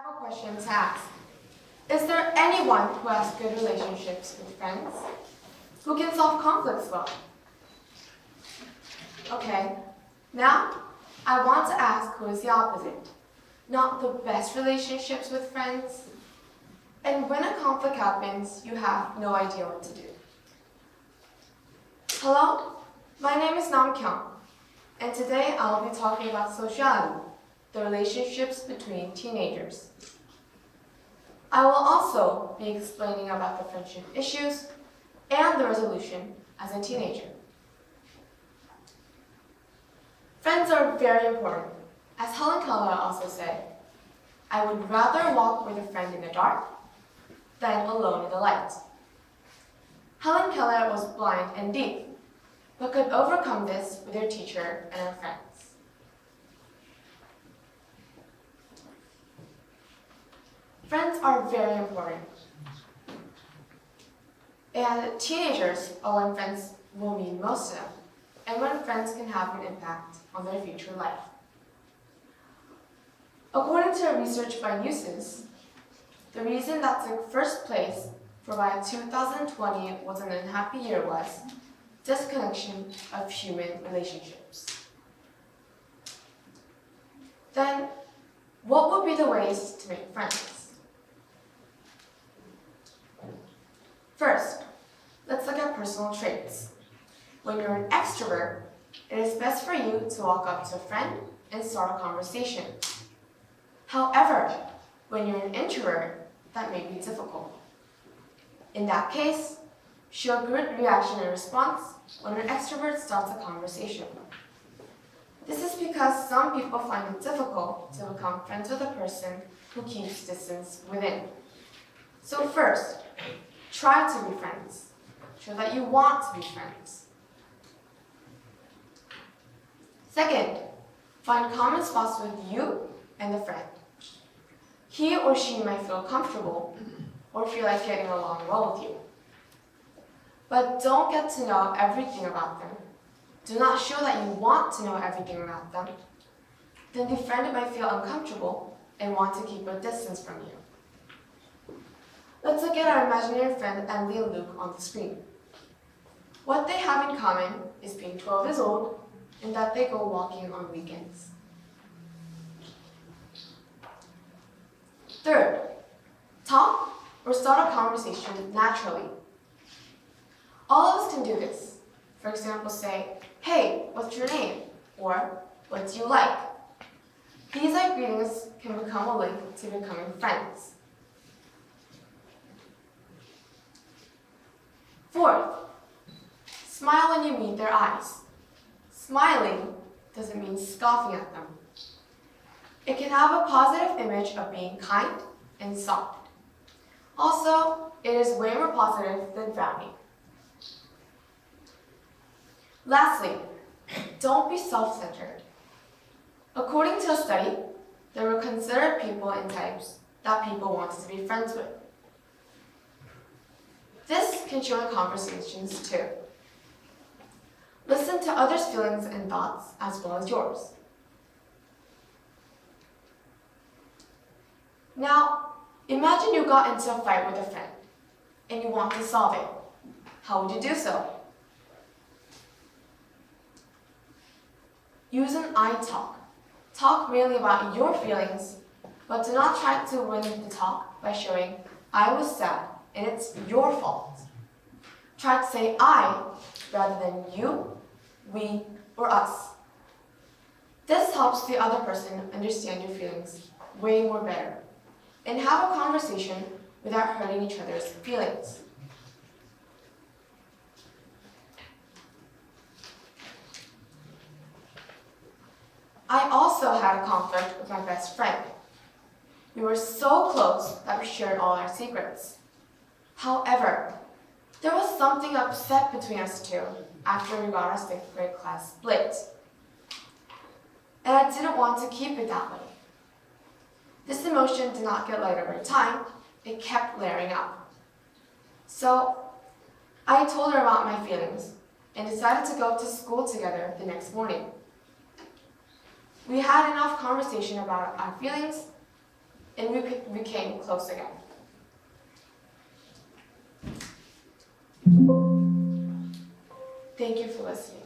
have a question to ask. Is there anyone who has good relationships with friends? Who can solve conflicts well? Okay, now I want to ask who is the opposite. Not the best relationships with friends. And when a conflict happens, you have no idea what to do. Hello, my name is Namkyung, and today I'll be talking about sociality, the relationships between teenagers. I will also be explaining about the friendship issues and the resolution as a teenager. Friends are very important. As Helen Keller also said, I would rather walk with a friend in the dark than alone in the light. Helen Keller was blind and deaf, but could overcome this with her teacher and her friends. Friends are very important. And teenagers are when friends will mean most to them, and when friends can have an impact on their future life. According to research by Newsys, the reason that took first place for why 2020 was an unhappy year was disconnection of human relationships. Then, what would be the ways to make friends? First, let's look at personal traits. When you're an extrovert, it is best for you to walk up to a friend and start a conversation. However, when you're an introvert, that may be difficult. In that case, show good reaction and response when an extrovert starts a conversation. This is because some people find it difficult to become friends with a person who keeps distance within. So first, try to be friends. Show that you want to be friends. Second, find common spots with you and the friend. He or she might feel comfortable or feel like getting along well with you. But don't get to know everything about them. Do not show that you want to know everything about them. Then the friend might feel uncomfortable and want to keep a distance from you. Let's look at our imaginary friend Emily and Luke on the screen. What they have in common is being 12 years old and that they go walking on weekends. Third, talk or start a conversation naturally. All of us can do this. For example, say, "Hey, what's your name?" or "What do you like?" These greetings can become a link to becoming friends. Fourth, smile when you meet their eyes. Smiling doesn't mean scoffing at them. It can have a positive image of being kind and soft. Also, it is way more positive than frowning. Lastly, don't be self-centered. According to a study, there were considered people in types that people wanted to be friends with. This can show in conversations too. Listen to others' feelings and thoughts as well as yours. Now, imagine you got into a fight with a friend and you want to solve it. How would you do so? Use an I talk. Talk merely about your feelings, but do not try to win the talk by showing, "I was sad and it's your fault." Try to say I rather than you, we, or us. This helps the other person understand your feelings way more better and have a conversation without hurting each other's feelings. I also had a conflict with my best friend. We were so close that we shared all our secrets. However, there was something upset between us two after we got our 6th grade class split. And I didn't want to keep it that way. This emotion did not get lighter over time, it kept layering up. So, I told her about my feelings and decided to go to school together the next morning. We had enough conversation about our feelings and we became close again. Thank you for listening.